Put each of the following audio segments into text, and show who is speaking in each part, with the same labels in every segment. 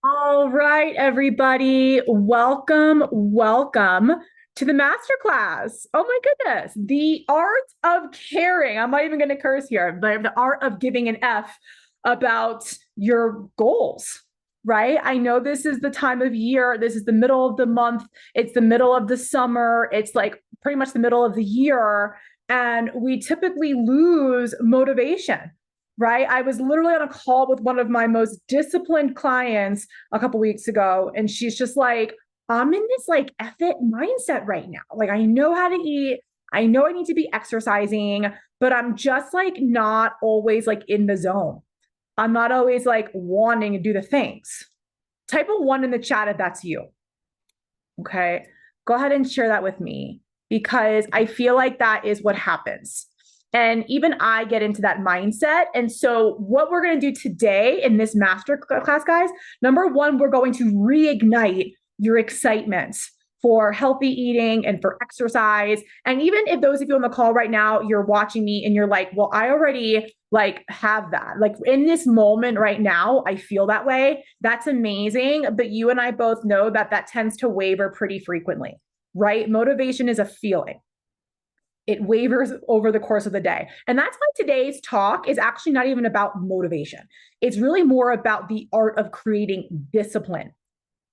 Speaker 1: All right, everybody. Welcome to the masterclass. Oh my goodness. The art of caring. I'm not even going to curse here, but the art of giving an F about your goals, right? I know this is the time of year. This is the middle of the month. It's the middle of the summer. It's like pretty much the middle of the year. And we typically lose motivation, right? I was literally on a call with one of my most disciplined clients a couple weeks ago, and she's just like, I'm in this like F it mindset right now. Like, I know how to eat. I know I need to be exercising, but I'm just like not always like in the zone. I'm not always like wanting to do the things. Type a one in the chat if that's you. Okay. Go ahead and share that with me because I feel like that is what happens. And even I get into that mindset. And so, what we're going to do today in this master class, guys, number one, we're going to reignite your excitement for healthy eating and for exercise. And even if those of you on the call right now, you're watching me and you're like, well, I already like have that. Like in this moment right now, I feel that way. That's amazing. But you and I both know that that tends to waver pretty frequently, right? Motivation is a feeling. It wavers over the course of the day. And that's why today's talk is actually not even about motivation. It's really more about the art of creating discipline.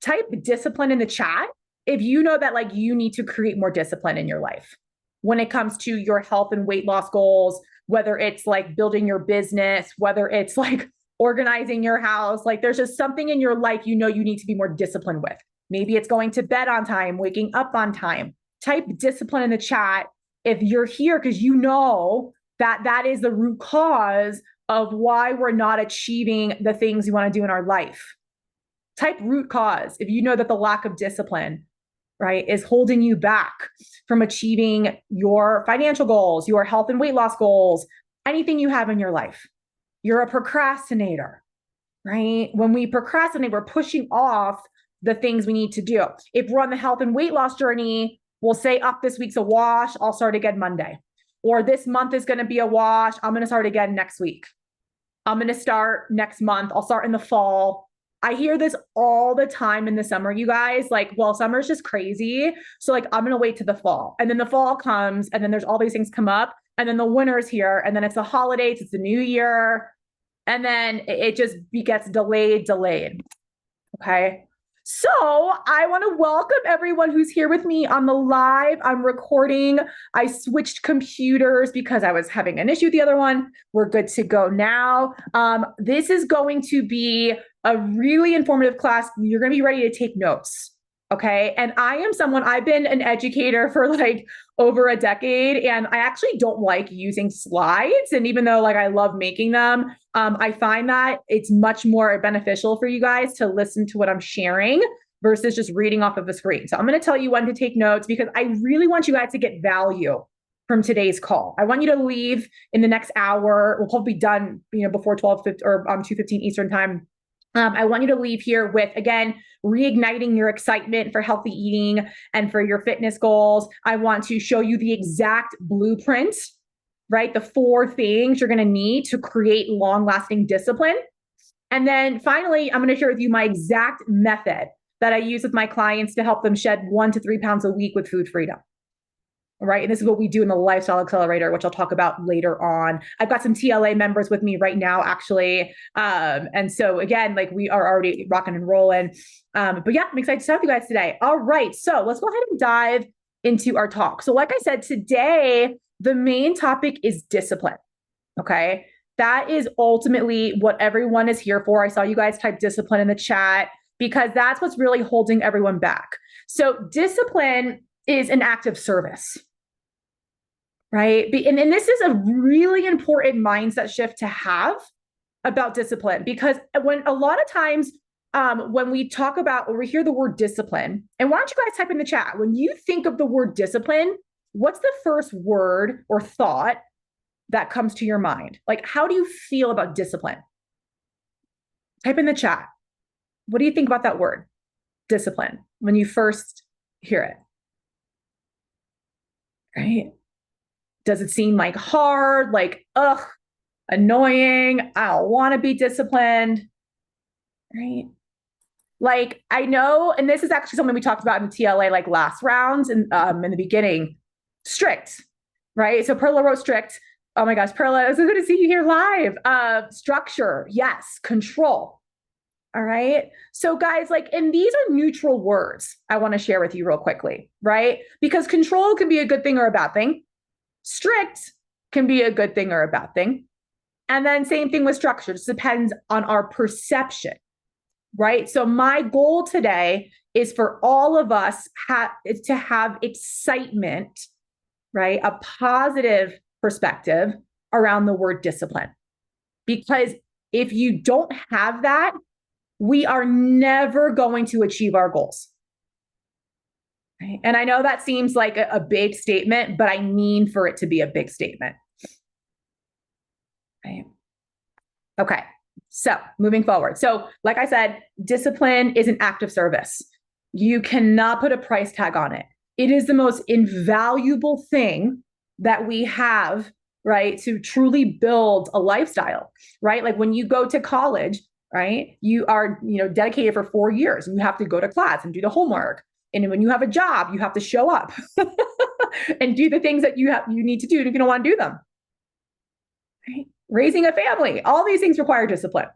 Speaker 1: Type discipline in the chat if you know that like you need to create more discipline in your life when it comes to your health and weight loss goals, whether it's like building your business, whether it's like organizing your house, like there's just something in your life you know you need to be more disciplined with. Maybe it's going to bed on time, waking up on time. Type discipline in the chat if you're here because you know that that is the root cause of why we're not achieving the things we want to do in our life. Type root cause if you know that the lack of discipline, right, is holding you back from achieving your financial goals, your health and weight loss goals, anything you have in your life. You're a procrastinator, right? When we procrastinate, we're pushing off the things we need to do. If we're on the health and weight loss journey, we'll say, up this week's a wash, I'll start again Monday. Or this month is going to be a wash, I'm going to start again next week. I'm going to start next month, I'll start in the fall. I hear this all the time in the summer, you guys, like, well, summer's just crazy. So like, I'm going to wait to the fall. And then the fall comes and then there's all these things come up and then the winter's here and then it's the holidays, it's the new year. And then it just gets delayed. Okay. So I want to welcome everyone who's here with me on the live. I'm recording. I switched computers because I was having an issue with the other one. We're good to go now. This is going to be a really informative class. You're going to be ready to take notes. Okay. And I am someone, I've been an educator for like over a decade, and I actually don't like using slides. And even though like I love making them, I find that it's much more beneficial for you guys to listen to what I'm sharing versus just reading off of the screen. So I'm going to tell you when to take notes because I really want you guys to get value from today's call. I want you to leave in the next hour. We'll probably be done, before 12 or 2:15 Eastern time. I want you to leave here with, again, reigniting your excitement for healthy eating and for your fitness goals. I want to show you the exact blueprint, right? The 4 things you're going to need to create long-lasting discipline. And then finally, I'm going to share with you my exact method that I use with my clients to help them shed 1 to 3 pounds a week with food freedom. Right. And this is what we do in the Lifestyle Accelerator, which I'll talk about later on. I've got some TLA members with me right now, actually. And so again, like we are already rocking and rolling. But yeah, I'm excited to talk to you guys today. All right. So let's go ahead and dive into our talk. So like I said, today, the main topic is discipline. Okay. That is ultimately what everyone is here for. I saw you guys type discipline in the chat because that's what's really holding everyone back. So discipline is an act of service, right? And this is a really important mindset shift to have about discipline, because when a lot of times when we talk about, or we hear the word discipline, and why don't you guys type in the chat, when you think of the word discipline, what's the first word or thought that comes to your mind? Like, how do you feel about discipline? Type in the chat. What do you think about that word, discipline, when you first hear it? Right? Does it seem like hard, like, ugh, annoying? I don't want to be disciplined, right? Like I know, and this is actually something we talked about in the TLA, like last rounds and in the beginning, strict, right? So Perla wrote strict. Oh my gosh, Perla, it's so good to see you here live. Structure, yes. Control. All right. So guys, like, and these are neutral words I want to share with you real quickly, right? Because control can be a good thing or a bad thing. Strict can be a good thing or a bad thing. And then same thing with structure. It just depends on our perception, right? So my goal today is for all of us to have excitement, right? A positive perspective around the word discipline. Because if you don't have that, we are never going to achieve our goals. Right? And I know that seems like a big statement, but I mean for it to be a big statement. Right? Okay. So moving forward. So like I said, discipline is an act of service. You cannot put a price tag on it. It is the most invaluable thing that we have, right? To truly build a lifestyle, right? Like when you go to college, right? You are, dedicated for 4 years. You have to go to class and do the homework. And when you have a job, you have to show up and do the things that you need to do if you don't want to do them. Right? Raising a family, all these things require discipline,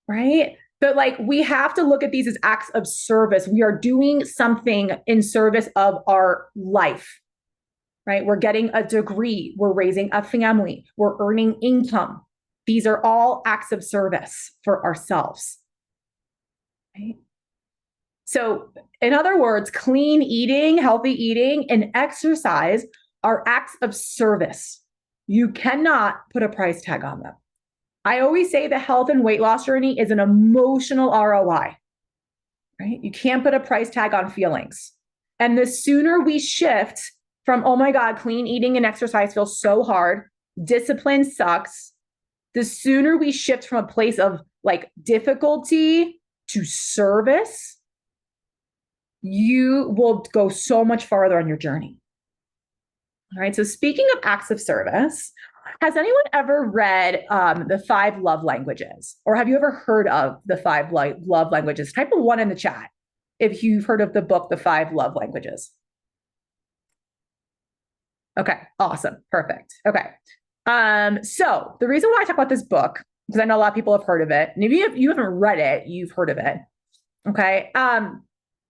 Speaker 1: right? But like we have to look at these as acts of service. We are doing something in service of our life, right? We're getting a degree, we're raising a family, we're earning income. These are all acts of service for ourselves, right? So in other words, clean eating, healthy eating, and exercise are acts of service. You cannot put a price tag on them. I always say the health and weight loss journey is an emotional ROI, right? You can't put a price tag on feelings. And the sooner we shift from, oh my God, clean eating and exercise feels so hard, discipline sucks, the sooner we shift from a place of like difficulty to service, you will go so much farther on your journey. All right. So speaking of acts of service, has anyone ever read the 5 love languages? Or have you ever heard of the 5 love languages? Type a 1 in the chat if you've heard of the book, The 5 Love Languages. Okay, awesome. Perfect. Okay. So the reason why I talk about this book, because I know a lot of people have heard of it. And if you haven't read it, you've heard of it. Okay.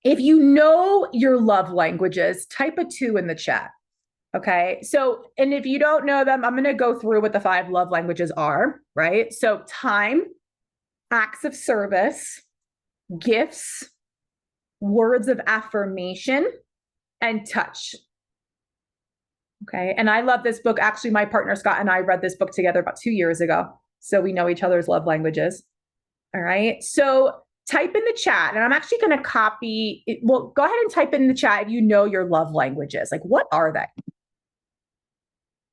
Speaker 1: If you know your love languages, type a 2 in the chat. Okay. So, and if you don't know them, I'm going to go through what the 5 love languages are, right? So time, acts of service, gifts, words of affirmation, and touch. Okay. And I love this book. Actually, my partner, Scott, and I read this book together about 2 years ago. So we know each other's love languages. All right. So type in the chat, and I'm actually going to copy it. Well, go ahead and type in the chat if you know your love languages. Like, what are they?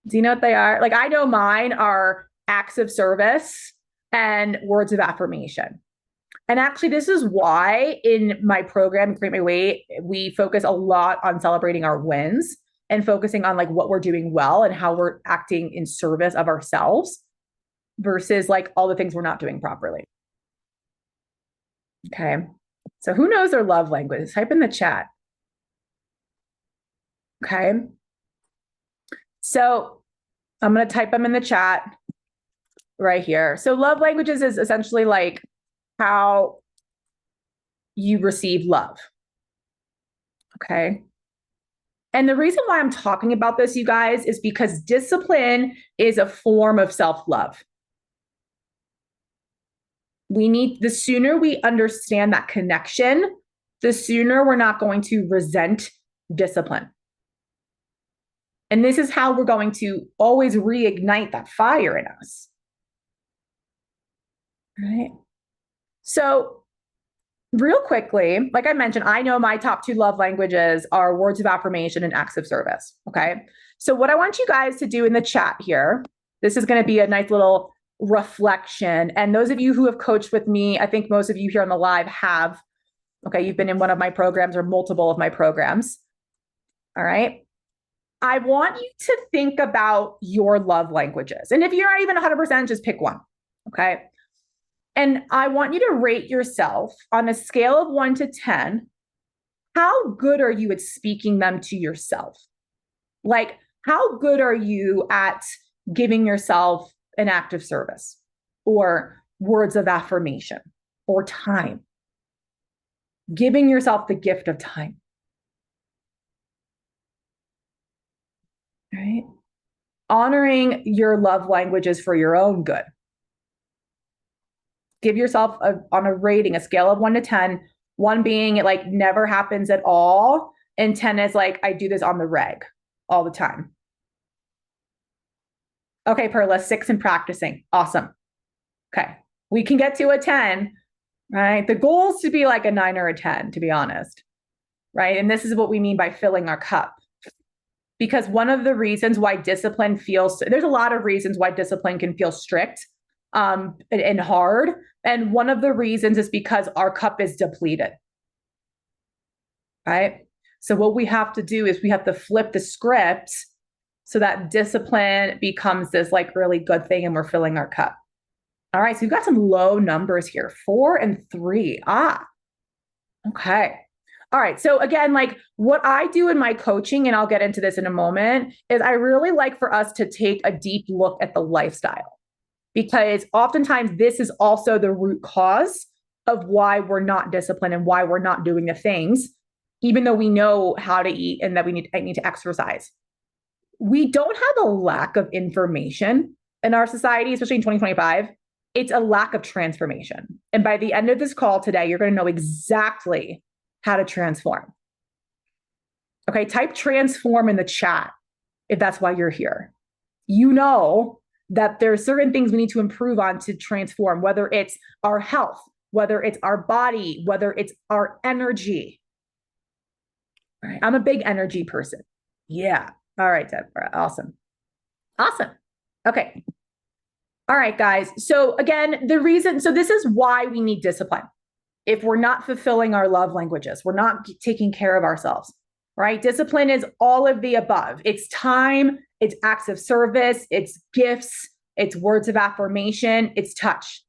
Speaker 1: Do you know what they are? Like, I know mine are acts of service and words of affirmation. And actually, this is why in my program, Create My Weight, we focus a lot on celebrating our wins and focusing on like what we're doing well and how we're acting in service of ourselves versus like all the things we're not doing properly. Okay. So who knows their love language? Type in the chat. Okay. So I'm going to type them in the chat right here. So love languages is essentially like how you receive love. Okay. And the reason why I'm talking about this, you guys, is because discipline is a form of self-love. The sooner we understand that connection, the sooner we're not going to resent discipline. And this is how we're going to always reignite that fire in us. All right. So real quickly, like I mentioned, I know my top 2 love languages are words of affirmation and acts of service. Okay. So what I want you guys to do in the chat here, this is going to be a nice little reflection. And those of you who have coached with me, I think most of you here on the live have, okay, you've been in one of my programs or multiple of my programs. All right. I want you to think about your love languages. And if you're not even 100%, just pick one. Okay. And I want you to rate yourself on a scale of 1 to 10. How good are you at speaking them to yourself? Like, how good are you at giving yourself an act of service or words of affirmation or time? Giving yourself the gift of time. Right? Honoring your love languages for your own good. Give yourself on a rating, a scale of 1 to 10, 1 being it like never happens at all, and 10 is like, I do this on the reg all the time. Okay, Perla, 6 in practicing. Awesome. Okay. We can get to a 10, right? The goal is to be like a 9 or a 10, to be honest, right? And this is what we mean by filling our cup. Because one of the reasons why discipline feels, there's a lot of reasons why discipline can feel strict and hard. And one of the reasons is because our cup is depleted, right? So what we have to do is we have to flip the script so that discipline becomes this like really good thing and we're filling our cup. All right, so we've got some low numbers here, 4 and 3. Okay. All right. So again, like what I do in my coaching, and I'll get into this in a moment, is I really like for us to take a deep look at the lifestyle, because oftentimes this is also the root cause of why we're not disciplined and why we're not doing the things, even though we know how to eat and that I need to exercise. We don't have a lack of information in our society, especially in 2025. It's a lack of transformation. And by the end of this call today, you're going to know exactly how to transform. Okay, type transform in the chat if that's why you're here. You know that there are certain things we need to improve on to transform, whether it's our health, whether it's our body, whether it's our energy. All right, I'm a big energy person. Yeah. All right, Deborah. Awesome. Awesome. Okay. All right, guys. So again, this is why we need discipline. If we're not fulfilling our love languages, we're not taking care of ourselves, right? Discipline is all of the above. It's time, it's acts of service, it's gifts, it's words of affirmation, it's touch,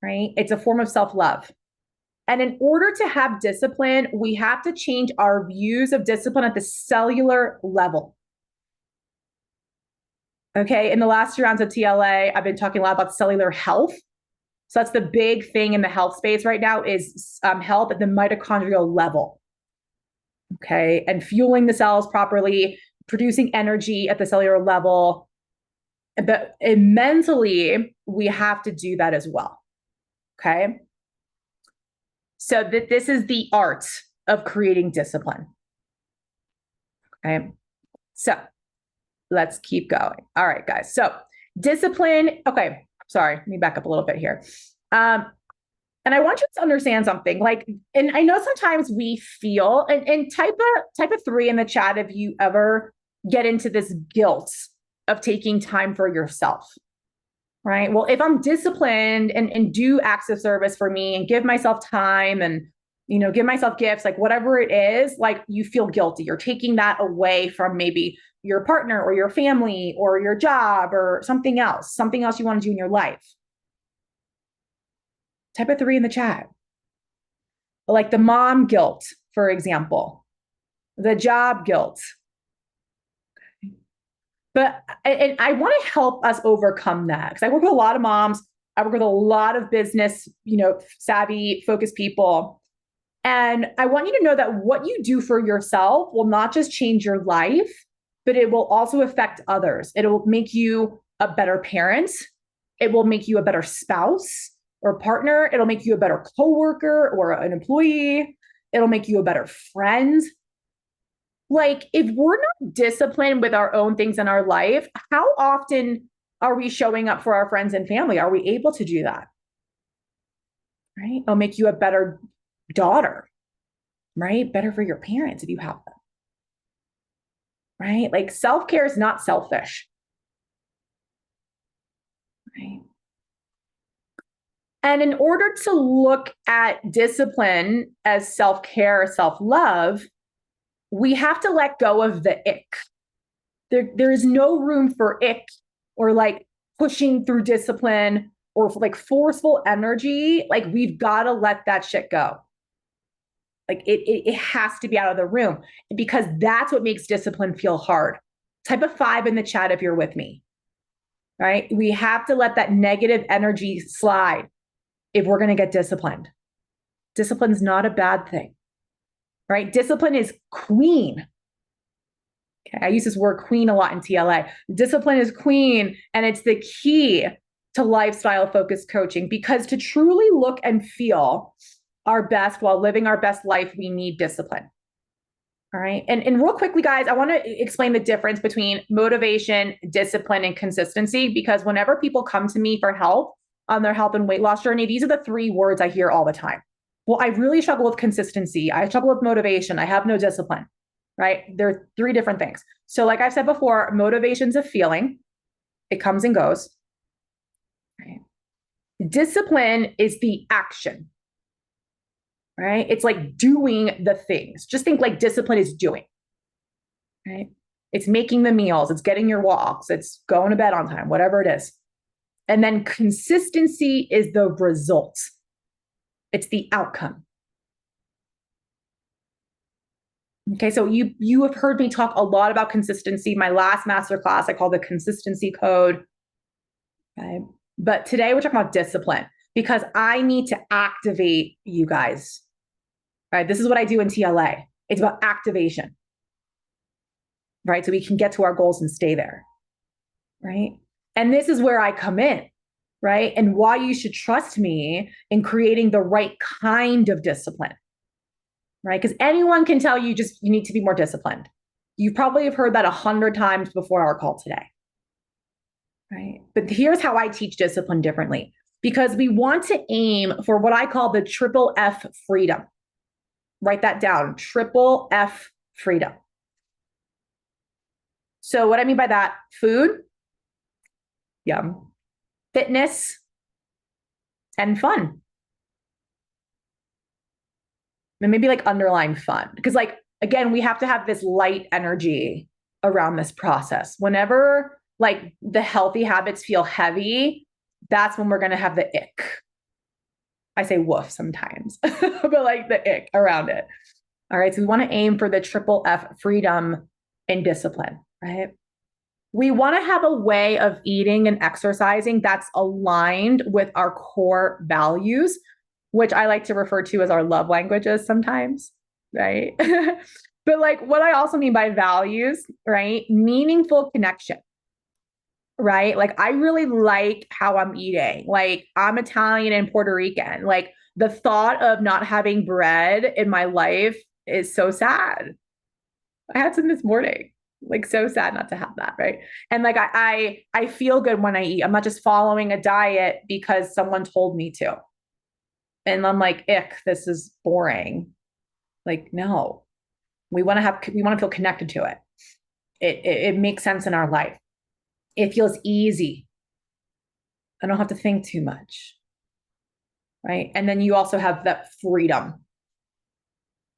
Speaker 1: right? It's a form of self-love. And in order to have discipline, we have to change our views of discipline at the cellular level. Okay, in the last 2 rounds of TLA, I've been talking a lot about cellular health. So that's the big thing in the health space right now is health at the mitochondrial level. Okay, and fueling the cells properly, producing energy at the cellular level. But mentally, we have to do that as well. Okay. So this is the art of creating discipline. Okay. So let's keep going. All right, guys. So discipline. Okay. Sorry, let me back up a little bit here. And I want you to understand something like, and I know sometimes we feel, and type a 3 in the chat if you ever get into this guilt of taking time for yourself, right? Well, if I'm disciplined and do acts of service for me and give myself time and, give myself gifts, like whatever it is, like you feel guilty. You're taking that away from maybe your partner or your family or your job or something else you want to do in your life. Type a 3 in the chat. Like the mom guilt, for example, the job guilt. But and I want to help us overcome that because I work with a lot of moms. I work with a lot of business, savvy, focused people. And I want you to know that what you do for yourself will not just change your life, but it will also affect others. It will make you a better parent. It will make you a better spouse or partner. It'll make you a better coworker or an employee. It'll make you a better friend. Like if we're not disciplined with our own things in our life, how often are we showing up for our friends and family? Are we able to do that? Right? It'll make you a better daughter, right? Better for your parents if you have them. Right? Like self-care is not selfish. Right? And in order to look at discipline as self-care, self-love, we have to let go of the ick. There is no room for ick or like pushing through discipline or like forceful energy, like we've got to let that shit go. Like it has to be out of the room, because that's what makes discipline feel hard. Type a 5 in the chat if you're with me, right? We have to let that negative energy slide if we're going to get disciplined. Discipline's not a bad thing, right? Discipline is queen. Okay, I use this word queen a lot in TLA. Discipline is queen, and it's the key to lifestyle focused coaching, because to truly look and feel our best while living our best life, we need discipline. All right. And real quickly, guys, I want to explain the difference between motivation, discipline, and consistency, because whenever people come to me for help on their health and weight loss journey, these are the 3 words I hear all the time. Well, I really struggle with consistency. I struggle with motivation. I have no discipline, right? They're 3 different things. So like I've said before, motivation's a feeling. It comes and goes. Right? Discipline is the action. Right? It's like doing the things. Just think like discipline is doing, right? It's making the meals, it's getting your walks, it's going to bed on time, whatever it is. And then consistency is the result. It's the outcome. Okay, so you have heard me talk a lot about consistency. My last masterclass, I call the consistency code. Okay. But today we're talking about discipline, because I need to activate you guys. Right? This is what I do in TLA. It's about activation. Right? So we can get to our goals and stay there. Right? And this is where I come in. Right? And why you should trust me in creating the right kind of discipline. Right? Because anyone can tell you you need to be more disciplined. You probably have heard that 100 times before our call today. Right? But here's how I teach discipline differently. Because we want to aim for what I call the triple F freedom. Write that down, triple F freedom. So what I mean by that, food, yum, fitness, and fun. And maybe like underline fun. Because like, again, we have to have this light energy around this process. Whenever like the healthy habits feel heavy, that's when we're going to have the ick. I say woof sometimes, but like the ick around it. All right. So we want to aim for the triple F freedom and discipline, right? We want to have a way of eating and exercising that's aligned with our core values, which I like to refer to as our love languages sometimes, right? But like what I also mean by values, right? Meaningful connection. Right? Like I really like how I'm eating. Like I'm Italian and Puerto Rican. Like the thought of not having bread in my life is so sad. I had some this morning. Like so sad not to have that, right? And like I feel good when I eat. I'm not just following a diet because someone told me to. And I'm like, ick, this is boring. Like, no. We want to feel connected to it. It makes sense in our life. It feels easy. I don't have to think too much. Right? And then you also have that freedom.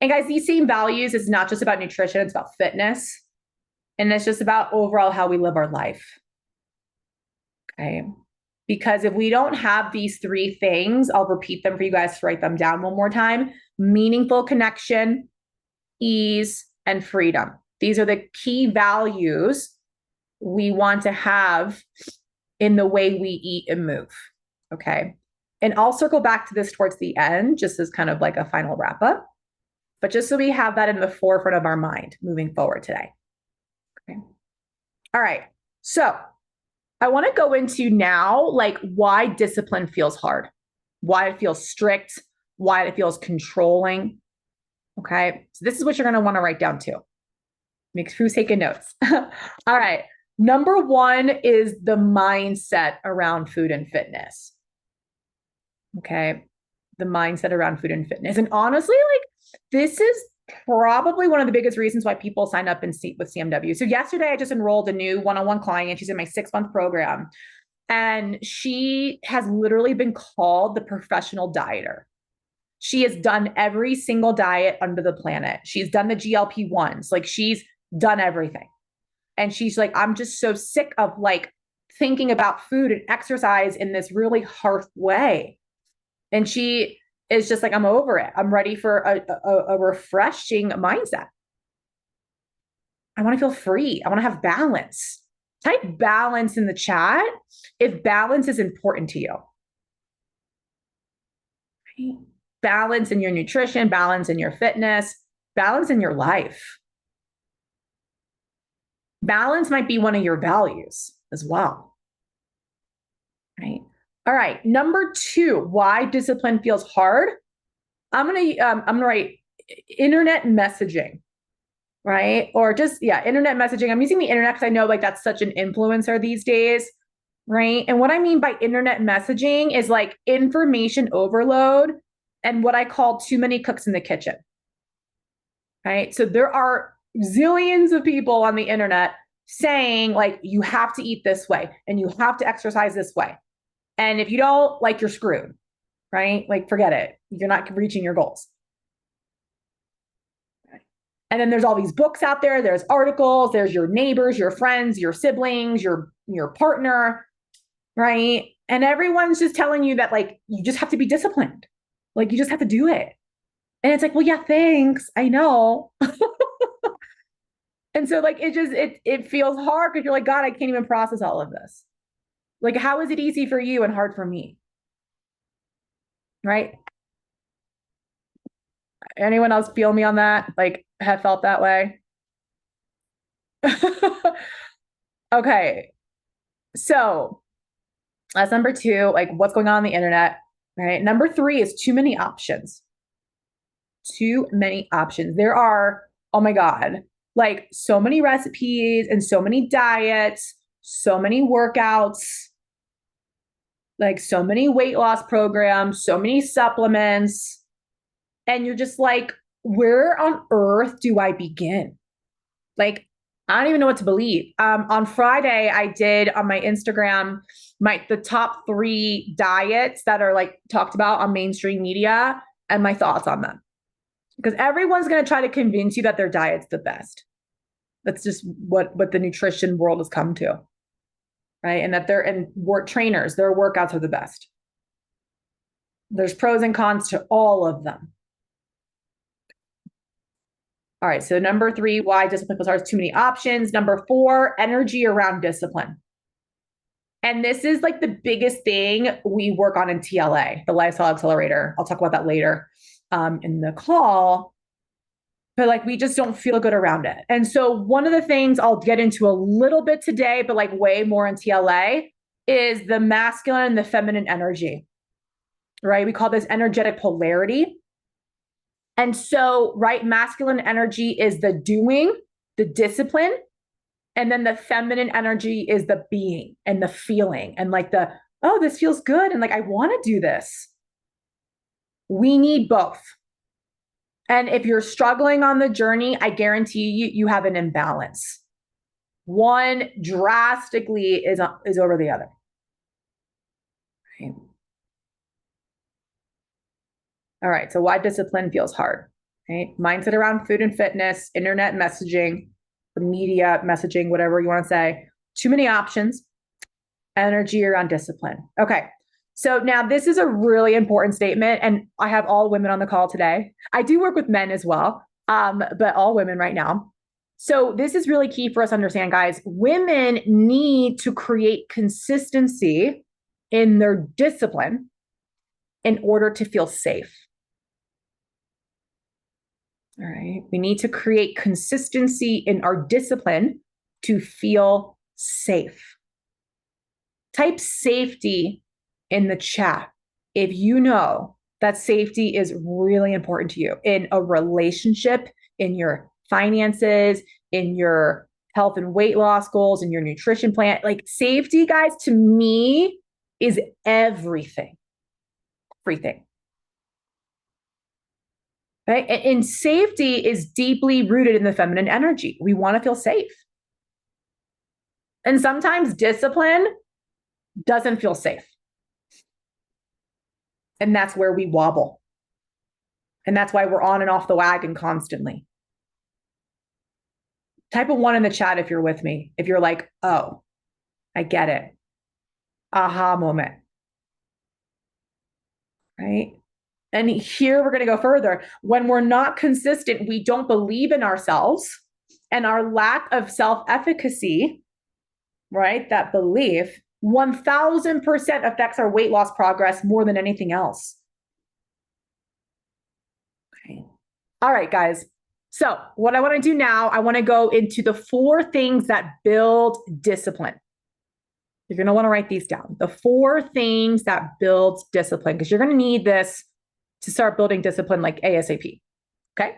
Speaker 1: And guys, these same values is not just about nutrition, it's about fitness. And it's just about overall how we live our life. Okay. Because if we don't have these 3 things, I'll repeat them for you guys to write them down one more time. Meaningful connection, ease, and freedom. These are the key values we want to have in the way we eat and move. Okay. And I'll circle back to this towards the end, just as kind of like a final wrap up, but just so we have that in the forefront of our mind moving forward today. Okay. All right. So I want to go into now, like why discipline feels hard, why it feels strict, why it feels controlling. Okay. So this is what you're going to want to write down too. Make sure you're taking notes. All right. Number 1 is the mindset around food and fitness. Okay. The mindset around food and fitness. And honestly, like this is probably one of the biggest reasons why people sign up and see with CMW. So yesterday I just enrolled a new one-on-one client. She's in my 6-month program. And she has literally been called the professional dieter. She has done every single diet under the planet. She's done the GLP-1s. Like she's done everything. And she's like, I'm just so sick of like thinking about food and exercise in this really harsh way. And she is just like, I'm over it. I'm ready for a refreshing mindset. I want to feel free. I want to have balance. Type balance in the chat if balance is important to you. Right? Balance in your nutrition, balance in your fitness, balance in your life. Balance might be one of your values as well. Right? All right. Number 2, why discipline feels hard. I'm gonna write internet messaging, right? Or just internet messaging. I'm using the internet because I know like that's such an influencer these days, right? And what I mean by internet messaging is like information overload and what I call too many cooks in the kitchen, right? So there are zillions of people on the internet saying like you have to eat this way and you have to exercise this way. And if you don't, like, you're screwed, right? Like, forget it. You're not reaching your goals. And then there's all these books out there. There's articles. There's your neighbors, your friends, your siblings, your partner, right? And everyone's just telling you that, like, you just have to be disciplined. Like, you just have to do it. And it's like, well, yeah, thanks. I know. And so, like, it feels hard because you're like, God, I can't even process all of this. Like, how is it easy for you and hard for me? Right? Anyone else feel me on that? Like, have felt that way? Okay. So that's number 2, like what's going on the internet, right? Number 3 is too many options. Too many options. There are, oh my God, like so many recipes and so many diets, so many workouts, like so many weight loss programs, so many supplements. And you're just like, where on earth do I begin? Like, I don't even know what to believe. On Friday, I did on my Instagram, the top 3 diets that are like talked about on mainstream media and my thoughts on them. Because everyone's going to try to convince you that their diet's the best. That's just what the nutrition world has come to. Right. And that trainers, their workouts are the best. There's pros and cons to all of them. All right. So number 3, why discipline feels hard is too many options. Number 4, energy around discipline. And this is like the biggest thing we work on in TLA, the Lifestyle Accelerator. I'll talk about that later in the call. But like, we just don't feel good around it. And so one of the things I'll get into a little bit today, but like way more in TLA, is the masculine and the feminine energy, right? We call this energetic polarity. And so, right, masculine energy is the doing, the discipline. And then the feminine energy is the being and the feeling and like oh, this feels good. And like, I want to do this. We need both. And if you're struggling on the journey, I guarantee you have an imbalance. One drastically is over the other. Okay. All right. So why discipline feels hard? Okay. Mindset around food and fitness, internet messaging, media messaging, whatever you want to say. Too many options. Energy around discipline. Okay. So now this is a really important statement, and I have all women on the call today. I do work with men as well, but all women right now. So this is really key for us to understand, guys. Women need to create consistency in their discipline in order to feel safe. All right. We need to create consistency in our discipline to feel safe. Type safety in the chat if you know that safety is really important to you in a relationship, in your finances, in your health and weight loss goals, in your nutrition plan. Like, safety, guys, to me is everything. Everything. Right? And safety is deeply rooted in the feminine energy. We want to feel safe. And sometimes discipline doesn't feel safe. And that's where we wobble. And that's why we're on and off the wagon constantly. Type a 1 in the chat if you're with me. If you're like, oh, I get it. aha moment, right? And here we're going to go further. When we're not consistent, we don't believe in ourselves, and our lack of self-efficacy, right? That belief 1000% affects our weight loss progress more than anything else. Okay. All right, guys. So what I want to do now, I want to go into the 4 things that build discipline. You're going to want to write these down. The 4 things that build discipline, because you're going to need this to start building discipline like ASAP. Okay.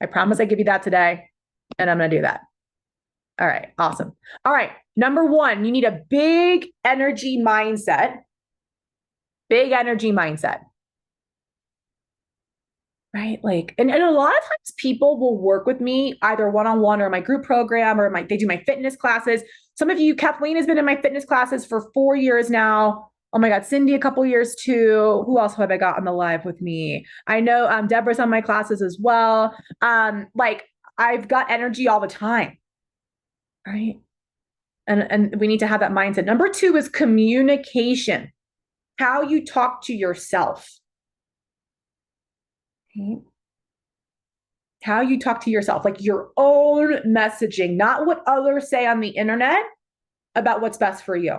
Speaker 1: I promise I give you that today, and I'm going to do that. All right. Awesome. All right. Number 1, you need a big energy mindset. Big energy mindset. Right? Like, and a lot of times people will work with me either one-on-one or my group program, or they do my fitness classes. Some of you, Kathleen has been in my fitness classes for 4 years now. Oh my God, Cindy, a couple years too. Who else have I got on the live with me? I know Deborah's on my classes as well. Like, I've got energy all the time. Right? And we need to have that mindset. Number 2 is communication. How you talk to yourself. Okay. How you talk to yourself, like your own messaging, not what others say on the internet about what's best for you.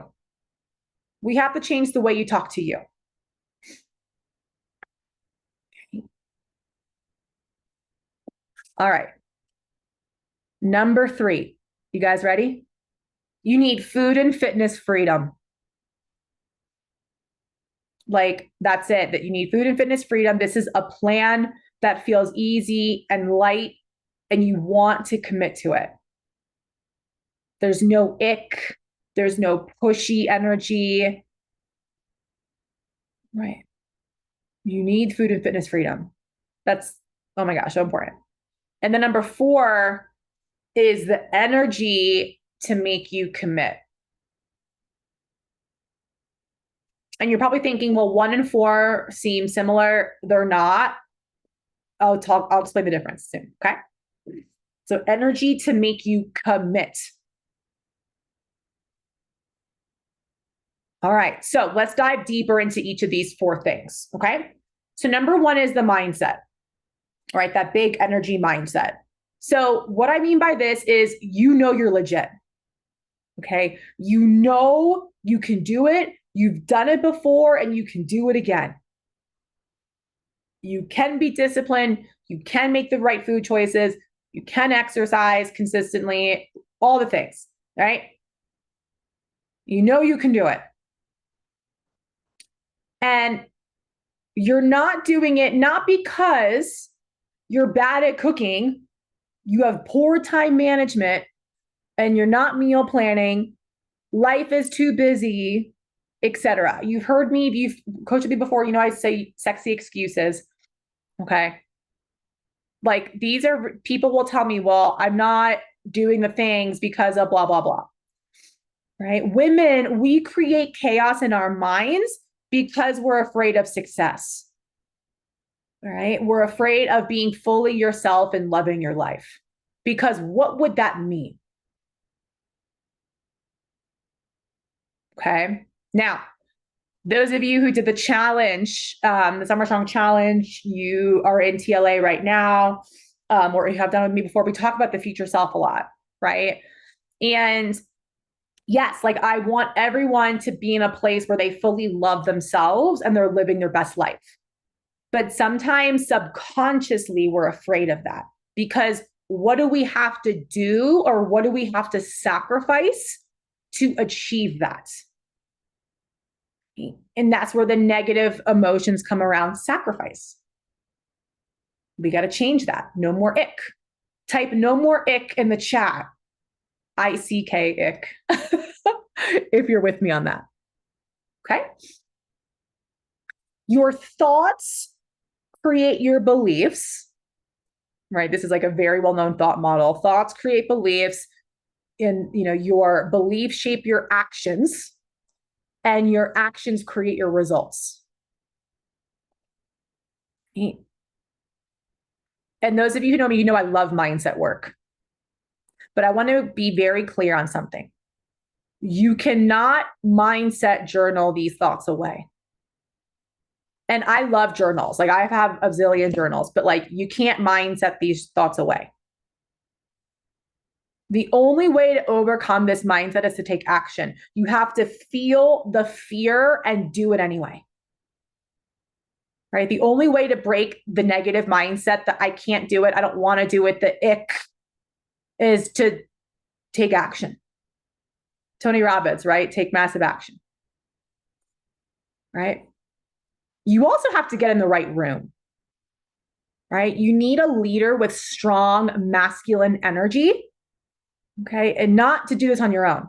Speaker 1: We have to change the way you talk to you. Okay. All right. Number 3, you guys ready? You need food and fitness freedom. Like, that's it, that you need food and fitness freedom. This is a plan that feels easy and light, and you want to commit to it. There's no ick. There's no pushy energy. Right. You need food and fitness freedom. That's, oh my gosh, so important. And then number 4 is the energy to make you commit. And you're probably thinking, well, 1 and 4 seem similar. They're not. I'll explain the difference soon. Okay. So energy to make you commit. All right. So let's dive deeper into each of these 4 things. Okay. So number 1 is the mindset, right? That big energy mindset. So what I mean by this is, you're legit. Okay. You can do it. You've done it before, and you can do it again. You can be disciplined. You can make the right food choices. You can exercise consistently, all the things, right? You can do it. And you're not doing it not because you're bad at cooking, you have poor time management, and you're not meal planning, life is too busy, etc. You've heard me, if you've coached me before, I say sexy excuses. Okay. Like, these are, people will tell me, well, I'm not doing the things because of blah, blah, blah. Right? Women, we create chaos in our minds because we're afraid of success. All right. We're afraid of being fully yourself and loving your life. Because what would that mean? Okay. Now, those of you who did the challenge, the Summer Song Challenge, you are in TLA right now, or you have done with me before. We talk about the future self a lot, right? And yes, like, I want everyone to be in a place where they fully love themselves and they're living their best life. But sometimes subconsciously we're afraid of that, because what do we have to do, or what do we have to sacrifice to achieve that? And that's where the negative emotions come around. Sacrifice. We got to change that. No more ick. Type no more ick in the chat. ICK ick. If you're with me on that. Okay. Your thoughts create your beliefs, right? This is like a very well-known thought model. Thoughts create beliefs, and your beliefs shape your actions, and your actions create your results. And those of you who know me, I love mindset work. But I want to be very clear on something. You cannot mindset journal these thoughts away. And I love journals. Like I have a zillion journals, but like you can't mindset these thoughts away. The only way to overcome this mindset is to take action. You have to feel the fear and do it anyway. Right? The only way to break the negative mindset that I can't do it, I don't want to do it, the ick, is to take action. Tony Robbins, right? Take massive action. Right? You also have to get in the right room. Right? You need a leader with strong masculine energy. Okay. And not to do this on your own.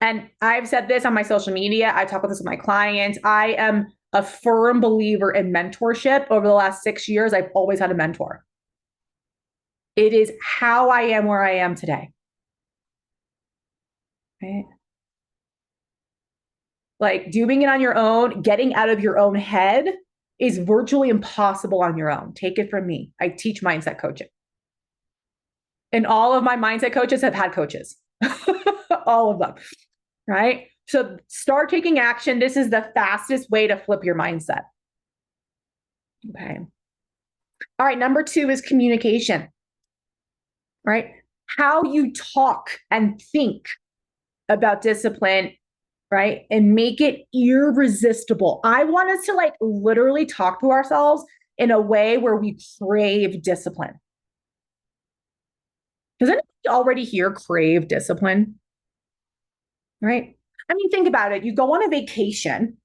Speaker 1: And I've said this on my social media. I talk about this with my clients. I am a firm believer in mentorship. Over the last 6 years, I've always had a mentor. It is how I am where I am today. Right? Like doing it on your own, getting out of your own head is virtually impossible on your own. Take it from me. I teach mindset coaching. And all of my mindset coaches have had coaches, all of them, right? So start taking action. This is the fastest way to flip your mindset. Okay. All right. Number 2 is communication, right? How you talk and think about discipline, right? And make it irresistible. I want us to like literally talk to ourselves in a way where we crave discipline. Does anybody already here crave discipline? Right? I mean, think about it. You go on a vacation,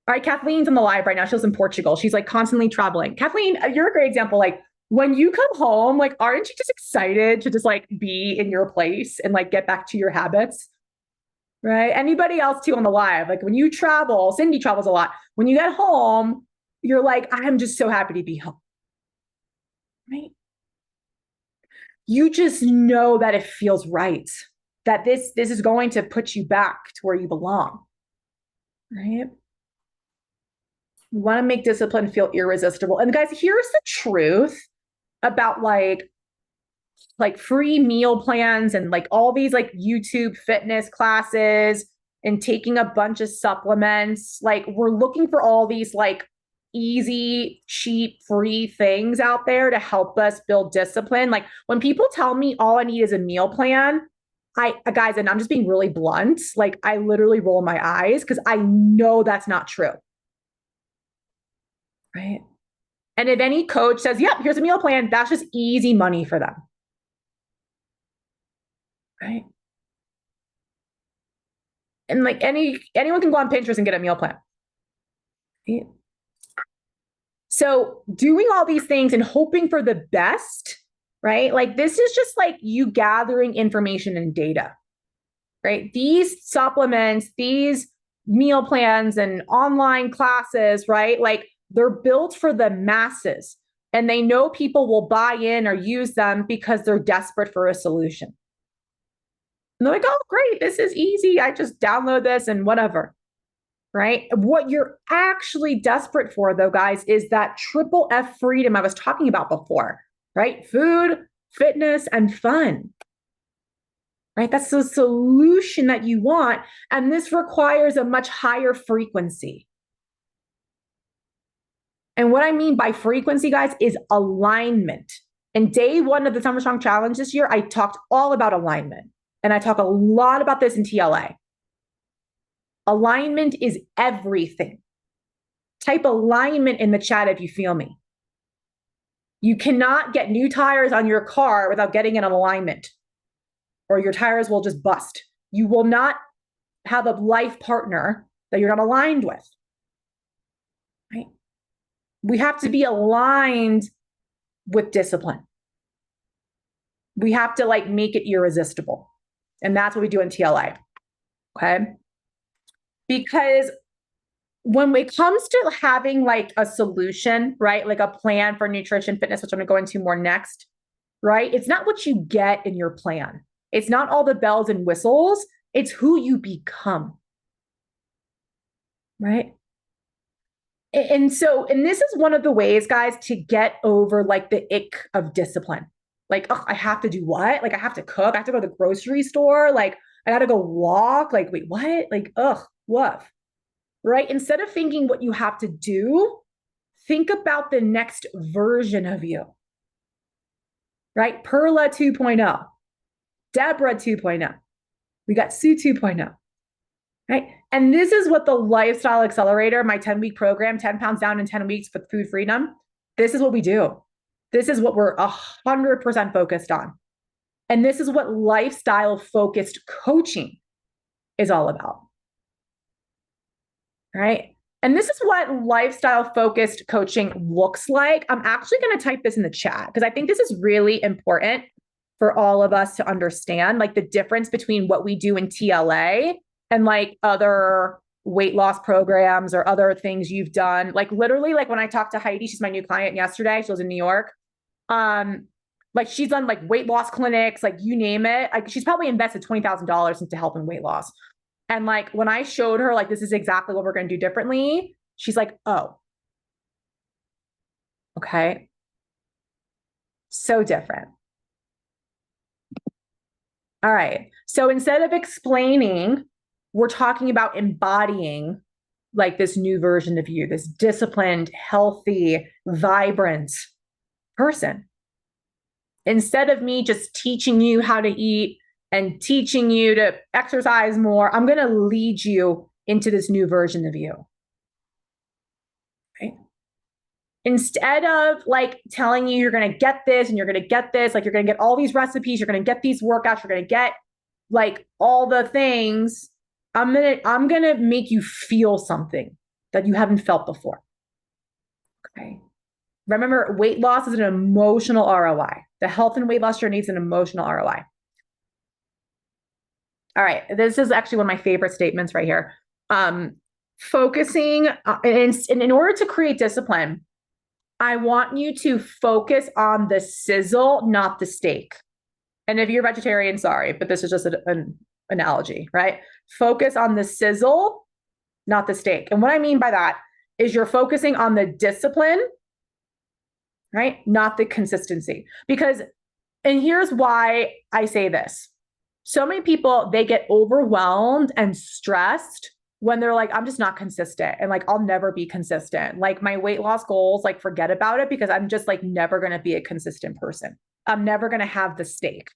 Speaker 1: right? Kathleen's on the live right now. She lives in Portugal. She's like constantly traveling. Kathleen, you're a great example. Like when you come home, like, aren't you just excited to just like be in your place and like get back to your habits? Right? Anybody else too on the live? Like when you travel, Cindy travels a lot. When you get home, you're like, I'm just so happy to be home. Right? You just know that it feels right, that this is going to put you back to where you belong, right? You want to make discipline feel irresistible. And guys, here's the truth about like free meal plans and like all these like YouTube fitness classes and taking a bunch of supplements. Like we're looking for all these like easy, cheap, free things out there to help us build discipline. Like when people tell me all I need is a meal plan, guys, and I'm just being really blunt, like I literally roll my eyes because I know that's not true. Right? And if any coach says, yep, here's a meal plan, that's just easy money for them. Right? And like anyone can go on Pinterest and get a meal plan. Right? So doing all these things and hoping for the best, right? Like this is just like you gathering information and data, right? These supplements, these meal plans and online classes, right? Like they're built for the masses and they know people will buy in or use them because they're desperate for a solution. And they're like, oh, great, this is easy. I just download this and whatever. Right? What you're actually desperate for, though, guys, is that triple F freedom I was talking about before, right? Food, fitness, and fun. Right? That's the solution that you want. And this requires a much higher frequency. And what I mean by frequency, guys, is alignment. And day 1 of the Summer Strong Challenge this year, I talked all about alignment. And I talk a lot about this in TLA. Alignment is everything. Type alignment in the chat if you feel me. You cannot get new tires on your car without getting an alignment, or your tires will just bust. You will not have a life partner that you're not aligned with. Right? We have to be aligned with discipline. We have to like make it irresistible. And that's what we do in TLA. Okay? Because when it comes to having like a solution, right? Like a plan for nutrition, fitness, which I'm going to go into more next, right? It's not what you get in your plan. It's not all the bells and whistles. It's who you become, right? And this is one of the ways, guys, to get over like the ick of discipline. Like, oh, I have to do what? Like I have to cook. I have to go to the grocery store. Like I got to go walk. Like, wait, what? Like, ugh, woof. Right? Instead of thinking what you have to do, think about the next version of you. Right? Perla 2.0, Deborah 2.0. We got Sue 2.0. Right? And this is what the Lifestyle Accelerator, my 10-week program, 10 pounds down in 10 weeks with food freedom, this is what we do. This is what we're 100% focused on. And this is what lifestyle focused coaching is all about. Right? And this is what lifestyle focused coaching looks like. I'm actually going to type this in the chat because I think this is really important for all of us to understand, like the difference between what we do in TLA and like other weight loss programs or other things you've done. Like literally, like when I talked to Heidi, she's my new client yesterday. She was in New York. Like she's done like weight loss clinics, like you name it. Like she's probably invested $20,000 into help in weight loss. And like when I showed her, like, this is exactly what we're going to do differently, she's like, oh, okay. So different. All right. So instead of explaining, we're talking about embodying like this new version of you, this disciplined, healthy, vibrant person. Instead of me just teaching you how to eat and teaching you to exercise more, I'm going to lead you into this new version of you. Right? Instead of like telling you you're going to get this and you're going to get this, like you're going to get all these recipes, you're going to get these workouts, you're going to get like all the things, I'm going to make you feel something that you haven't felt before. Okay. Remember, weight loss is an emotional ROI. The health and weight loss journey is an emotional ROI. All right. This is actually one of my favorite statements right here. Focusing, in order to create discipline, I want you to focus on the sizzle, not the steak. And if you're vegetarian, sorry, but this is just an analogy, right? Focus on the sizzle, not the steak. And what I mean by that is you're focusing on the discipline, right? Not the consistency. Because, and here's why I say this. So many people, they get overwhelmed and stressed when they're like, I'm just not consistent. And like, I'll never be consistent. Like my weight loss goals, like forget about it because I'm just like never going to be a consistent person. I'm never going to have the steak.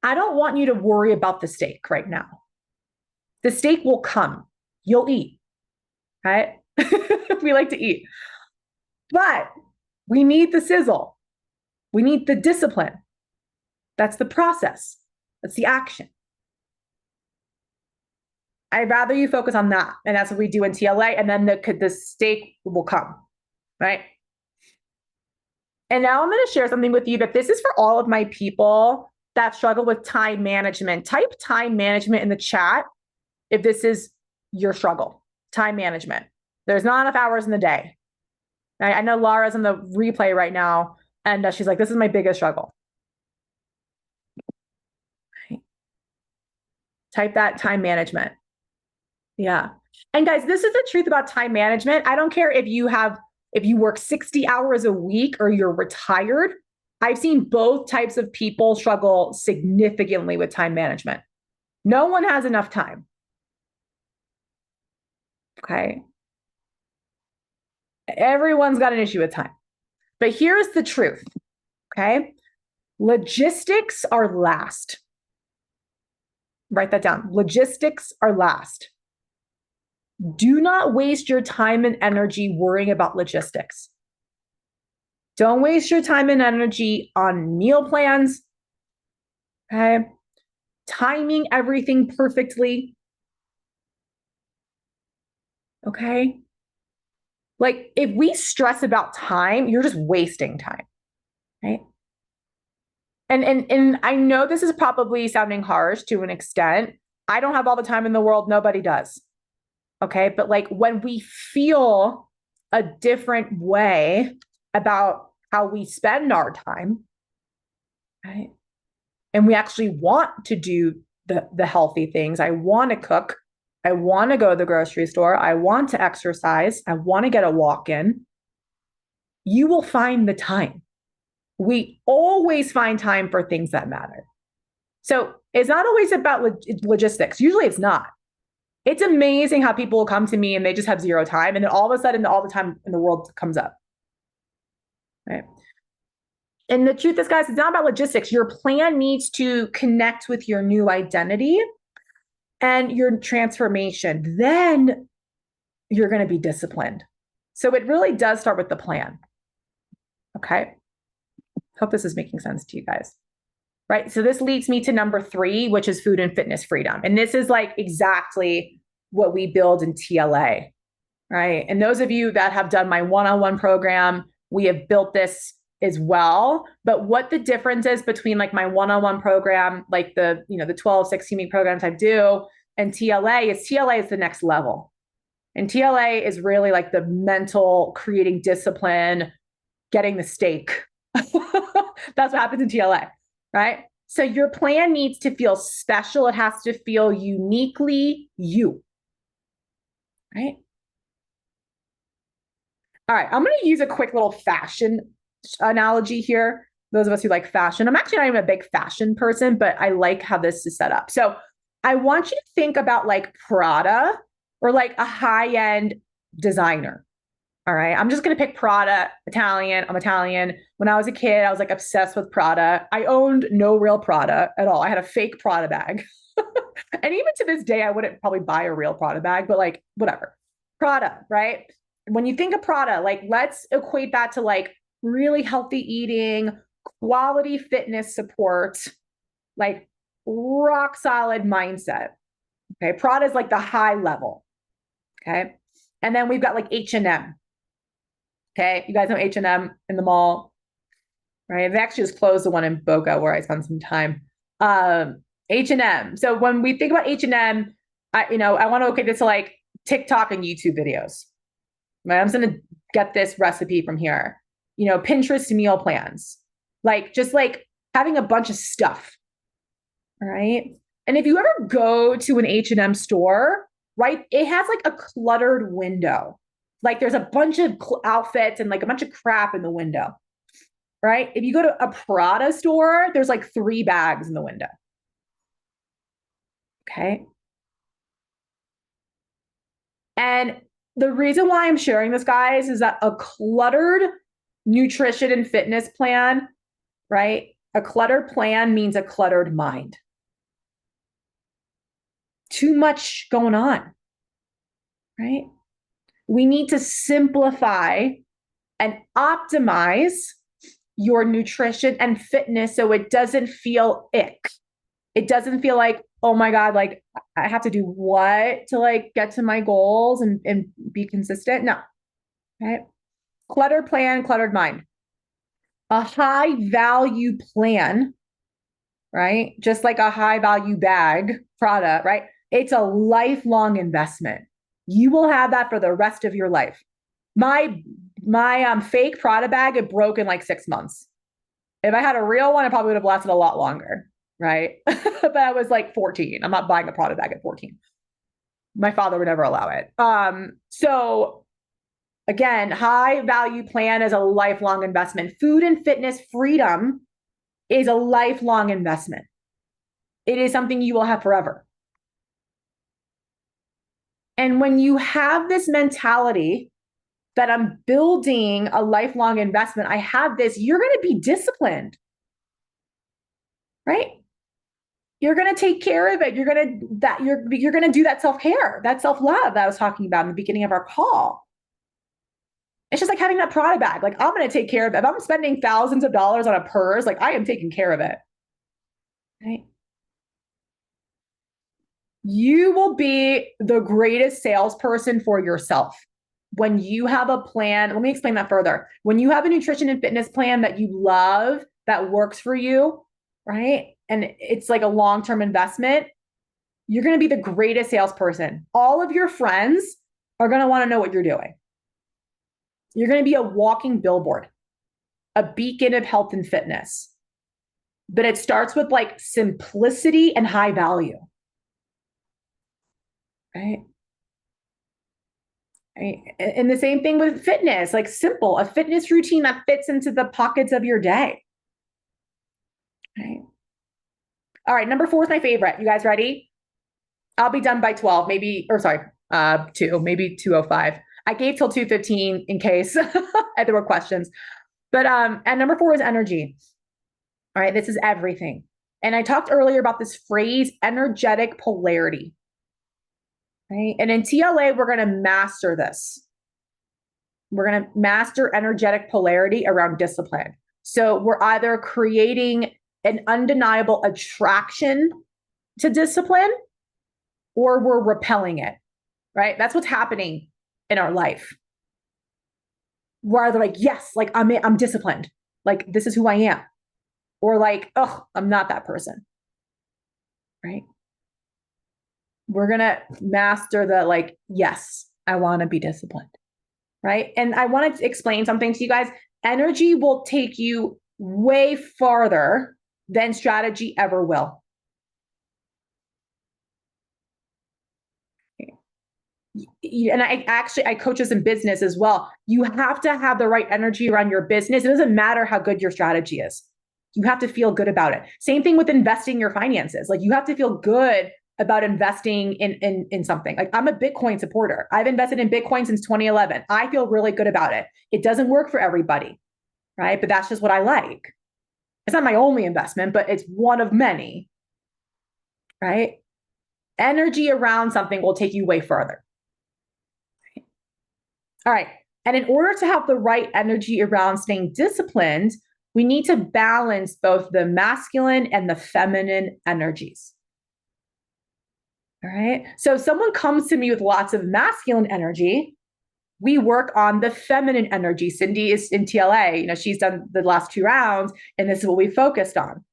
Speaker 1: I don't want you to worry about the steak right now. The steak will come. You'll eat, right? We like to eat. But we need the sizzle. We need the discipline. That's the process. That's the action. I'd rather you focus on that. And that's what we do in TLA. And then the steak will come, right? And now I'm going to share something with you that this is for all of my people that struggle with time management. Type time management in the chat if this is your struggle. Time management. There's not enough hours in the day. I know Laura's on the replay right now, and she's like, this is my biggest struggle. Right. Type that time management. Yeah. And guys, this is the truth about time management. I don't care if you work 60 hours a week or you're retired. I've seen both types of people struggle significantly with time management. No one has enough time. Okay. Everyone's got an issue with time. But here's the truth. Okay. Logistics are last. Write that down. Logistics are last. Do not waste your time and energy worrying about logistics. Don't waste your time and energy on meal plans. Okay. Timing everything perfectly. Okay. Like if we stress about time, you're just wasting time. Right. And I know this is probably sounding harsh to an extent. I don't have all the time in the world. Nobody does. Okay. But like when we feel a different way about how we spend our time, right? And we actually want to do the healthy things. I want to cook. I want to go to the grocery store. I want to exercise. I want to get a walk in. You will find the time. We always find time for things that matter. So it's not always about logistics. Usually it's not. It's amazing how people will come to me and they just have zero time. And then all of a sudden, all the time in the world comes up. Right. And the truth is, guys, it's not about logistics. Your plan needs to connect with your new identity and your transformation. Then you're going to be disciplined. So it really does start with the plan. Okay. Hope this is making sense to you guys. Right. So this leads me to number 3, which is food and fitness freedom. And this is like exactly what we build in TLA. Right. And those of you that have done my one-on-one program, we have built this as well. But what the difference is between like my one-on-one program, like the 12, 16-week programs I do, and TLA is the next level. And TLA is really like the mental, creating discipline, getting the steak. That's what happens in TLA, right? So your plan needs to feel special. It has to feel uniquely you, right? All right, I'm going to use a quick little fashion analogy here. Those of us who like fashion, I'm actually not even a big fashion person, but I like how this is set up. So I want you to think about like Prada or like a high-end designer. All right. I'm just going to pick Prada, Italian. I'm Italian. When I was a kid, I was like obsessed with Prada. I owned no real Prada at all. I had a fake Prada bag. And even to this day, I wouldn't probably buy a real Prada bag, but like whatever. Prada, right? When you think of Prada, like let's equate that to like really healthy eating, quality fitness support, like rock solid mindset. Okay. Prada is like the high level. Okay. And then we've got like H&M. Okay. You guys know H&M in the mall, right? They actually just closed the one in Boca where I spent some time. H&M. So when we think about H&M, I want to equate this to like TikTok and YouTube videos. Right? I'm just going to get this recipe from here. Pinterest meal plans, like just like having a bunch of stuff. All right. And if you ever go to an H&M store, right, it has like a cluttered window. Like there's a bunch of outfits and like a bunch of crap in the window, right? If you go to a Prada store, there's like 3 bags in the window. Okay. And the reason why I'm sharing this, guys, is that a cluttered nutrition and fitness plan, right? A cluttered plan means a cluttered mind. Too much going on, right? We need to simplify and optimize your nutrition and fitness so it doesn't feel ick. It doesn't feel like, oh my God, like I have to do what to like get to my goals and be consistent. No, right? Cluttered plan, cluttered mind. A high value plan, right? Just like a high value bag product, right? It's a lifelong investment. You will have that for the rest of your life. My fake Prada bag, it broke in like 6 months. If I had a real one, it probably would have lasted a lot longer, right? But I was like 14. I'm not buying a Prada bag at 14. My father would never allow it. So again, high value plan is a lifelong investment. Food and fitness freedom is a lifelong investment. It is something you will have forever. And when you have this mentality that I'm building a lifelong investment, I have this, you're going to be disciplined, right? You're going to take care of it. You're going to do that self-care, that self-love that I was talking about in the beginning of our call. It's just like having that Prada bag. Like I'm going to take care of it. If I'm spending thousands of dollars on a purse, like I am taking care of it, right? You will be the greatest salesperson for yourself when you have a plan. Let me explain that further. When you have a nutrition and fitness plan that you love, that works for you, right? And it's like a long-term investment, you're going to be the greatest salesperson. All of your friends are going to want to know what you're doing. You're going to be a walking billboard, a beacon of health and fitness. But it starts with like simplicity and high value. Right. Right. And the same thing with fitness, like simple, a fitness routine that fits into the pockets of your day. Right. All right. Number 4 is my favorite. You guys ready? I'll be done by 12, maybe, or sorry, 2, maybe 2:05. I gave till 2:15 in case there were questions. But and number 4 is energy. All right, this is everything. And I talked earlier about this phrase, energetic polarity. Right? And in TLA, we're going to master this. We're going to master energetic polarity around discipline. So we're either creating an undeniable attraction to discipline or we're repelling it, right? That's what's happening in our life. We're either like, yes, like I'm disciplined. Like, this is who I am. Or like, oh, I'm not that person, right? We're going to master the like, yes, I want to be disciplined, right? And I want to explain something to you guys. Energy will take you way farther than strategy ever will. And I coach this in business as well. You have to have the right energy around your business. It doesn't matter how good your strategy is. You have to feel good about it. Same thing with investing your finances. Like, you have to feel good about investing in something. Like, I'm a Bitcoin supporter. I've invested in Bitcoin since 2011. I feel really good about it. It doesn't work for everybody, right? But that's just what I like. It's not my only investment, but it's one of many, right? Energy around something will take you way further. All right. And in order to have the right energy around staying disciplined, we need to balance both the masculine and the feminine energies. All right. So if someone comes to me with lots of masculine energy, we work on the feminine energy. Cindy is in TLA. She's done the last 2 rounds, and this is what we focused on,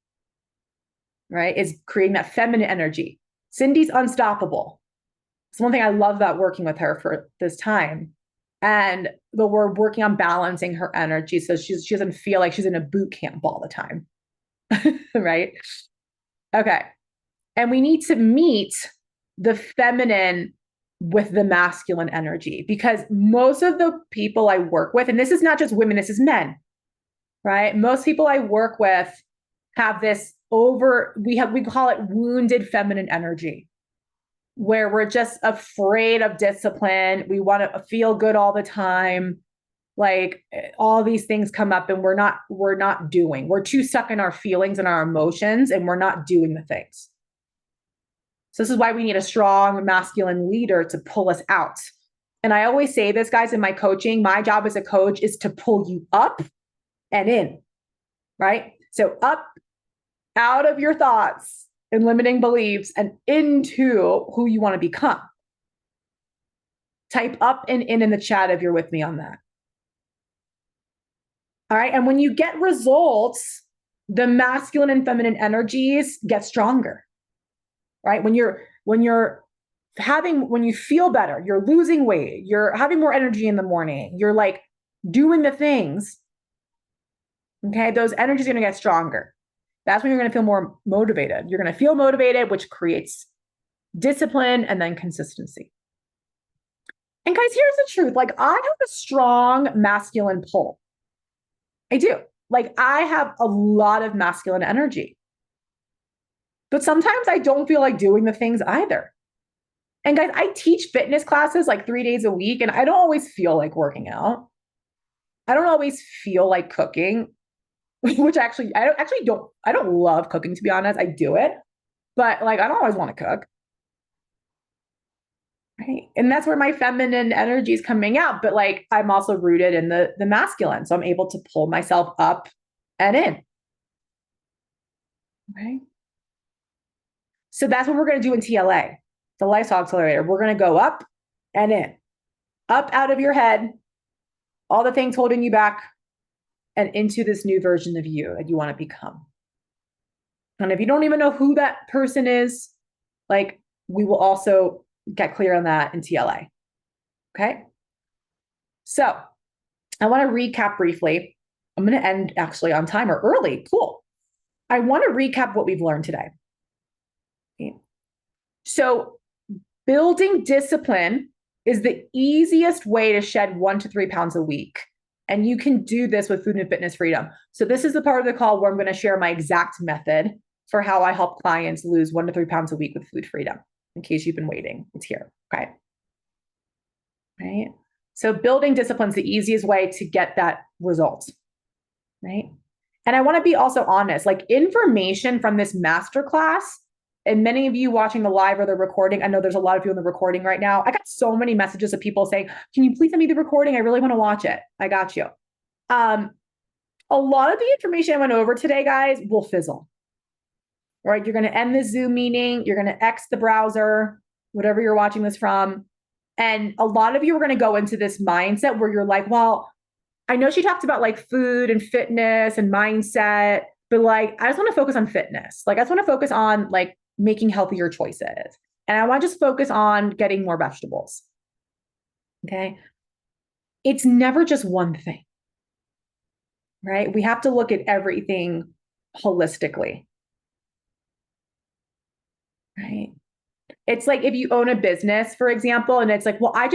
Speaker 1: right? Is creating that feminine energy. Cindy's unstoppable. It's one thing I love about working with her for this time. And we're working on balancing her energy so she doesn't feel like she's in a boot camp all the time. Right? Okay. And we need to meet the feminine with the masculine energy, because most of the people I work with, and this is not just women, this is men, right? Most people I work with have this we call it wounded feminine energy, where we're just afraid of discipline. We want to feel good all the time. Like, all these things come up and we're not doing. We're too stuck in our feelings and our emotions, and we're not doing the things. So this is why we need a strong masculine leader to pull us out. And I always say this, guys, in my coaching, my job as a coach is to pull you up and in, right? So up, out of your thoughts and limiting beliefs, and into who you want to become. Type up and in the chat if you're with me on that. All right. And when you get results, the masculine and feminine energies get stronger, right? When you feel better, you're losing weight, you're having more energy in the morning, you're like doing the things. Okay. Those energies are going to get stronger. That's when you're going to feel more motivated. You're going to feel motivated, which creates discipline and then consistency. And guys, here's the truth. Like, I have a strong masculine pull. I do. Like, I have a lot of masculine energy. But sometimes I don't feel like doing the things either. And guys, I teach fitness classes like 3 days a week, and I don't always feel like working out. I don't always feel like cooking. Which I don't love cooking, to be honest. I do it, but like, I don't always want to cook. Right. And that's where my feminine energy is coming out. But like, I'm also rooted in the masculine. So I'm able to pull myself up and in. Right. So that's what we're going to do in TLA, the Lifestyle Accelerator. We're going to go up and in, up out of your head, all the things holding you back, and into this new version of you that you want to become. And if you don't even know who that person is, like, we will also get clear on that in TLA. Okay. So I want to recap briefly. I'm going to end actually on time or early. Cool. I want to recap what we've learned today. Okay. So building discipline is the easiest way to shed 1 to 3 pounds a week. And you can do this with food and fitness freedom. So this is the part of the call where I'm going to share my exact method for how I help clients lose 1 to 3 pounds a week with food freedom. In case you've been waiting, it's here. Okay. Right. So building discipline is the easiest way to get that result. Right. And I want to be also honest, like information from this masterclass, and many of you watching the live or the recording, I know there's a lot of you in the recording right now. I got so many messages of people saying, can you please send me the recording? I really want to watch it. I got you. A lot of the information I went over today, guys, will fizzle. All right. You're going to end this Zoom meeting. You're going to X the browser, whatever you're watching this from. And a lot of you are going to go into this mindset where you're like, well, I know she talked about like food and fitness and mindset, but like, I just want to focus on fitness. Like, I just want to focus on like making healthier choices. And I want to just focus on getting more vegetables. Okay. It's never just one thing, right? We have to look at everything holistically, right? It's like if you own a business, for example, and it's like, well, I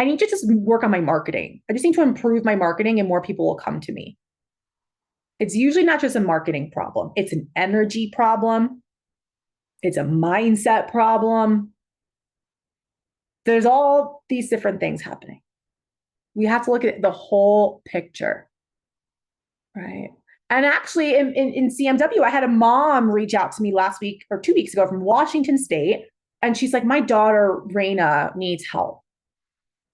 Speaker 1: need to just work on my marketing. I just need to improve my marketing and more people will come to me. It's usually not just a marketing problem. It's an energy problem. It's a mindset problem. There's all these different things happening. We have to look at the whole picture, right? And actually in CMW, I had a mom reach out to me last week or 2 weeks ago from Washington State. And she's like, my daughter, Raina, needs help.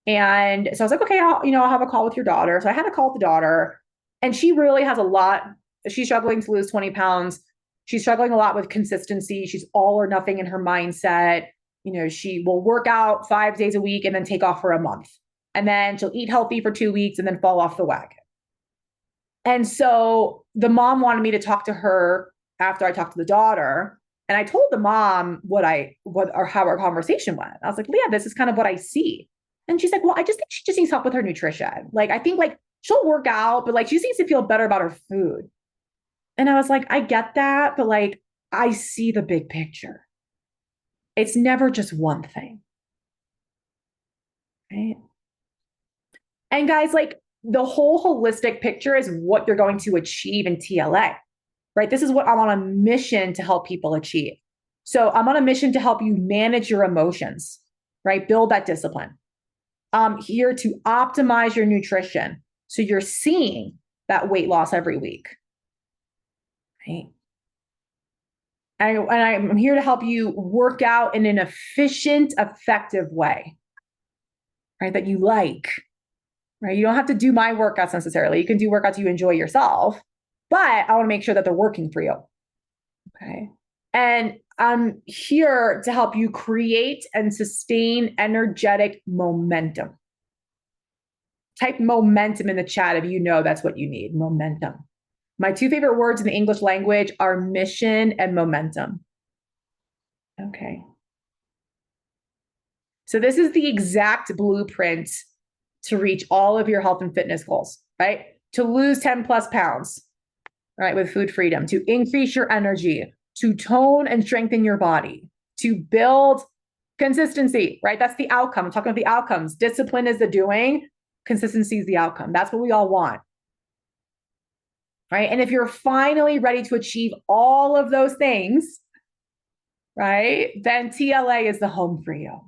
Speaker 1: And so I was like, okay, I'll have a call with your daughter. So I had a call with the daughter, and she really has a lot. She's struggling to lose 20 pounds. She's struggling a lot with consistency. She's all or nothing in her mindset. She will work out 5 days a week and then take off for a month. And then she'll eat healthy for 2 weeks and then fall off the wagon. And so the mom wanted me to talk to her after I talked to the daughter. And I told the mom how our conversation went. I was like, Leah, this is kind of what I see. And she's like, well, I just think she just needs help with her nutrition. Like, I think like she'll work out, but like she just needs to feel better about her food. And I was like, I get that, but like, I see the big picture. It's never just one thing. Right. And guys, like the whole holistic picture is what you're going to achieve in TLA, right? This is what I'm on a mission to help people achieve. So I'm on a mission to help you manage your emotions, right? Build that discipline. I'm here to optimize your nutrition. So you're seeing that weight loss every week, right? And I'm here to help you work out in an efficient, effective way, right? That you like, right? You don't have to do my workouts necessarily. You can do workouts you enjoy yourself, but I want to make sure that they're working for you. Okay. And I'm here to help you create and sustain energetic momentum. Type momentum in the chat if you know that's what you need, momentum. My 2 favorite words in the English language are mission and momentum. Okay. So this is the exact blueprint to reach all of your health and fitness goals, right? To lose 10 plus pounds, right? With food freedom, to increase your energy, to tone and strengthen your body, to build consistency, right? That's the outcome. I'm talking about the outcomes. Discipline is the doing, consistency is the outcome. That's what we all want. Right. And if you're finally ready to achieve all of those things, right, then TLA is the home for you.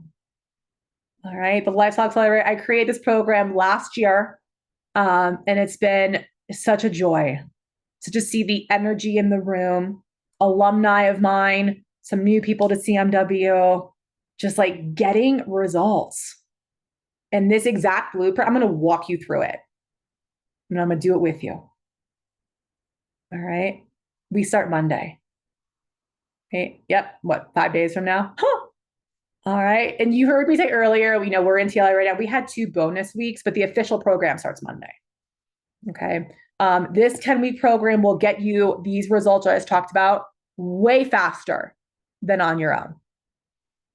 Speaker 1: All right. The Lifestyle Accelerator. I created this program last year. And it's been such a joy to just see the energy in the room, alumni of mine, some new people to CMW, just like getting results. And this exact blueprint, I'm going to walk you through it. And I'm going to do it with you. All right. We start Monday. Okay. Yep. What, 5 days from now? Huh. All right. And you heard me say earlier, we're in TLA right now. We had 2 bonus weeks, but the official program starts Monday. Okay. This 10-week program will get you these results I just talked about way faster than on your own.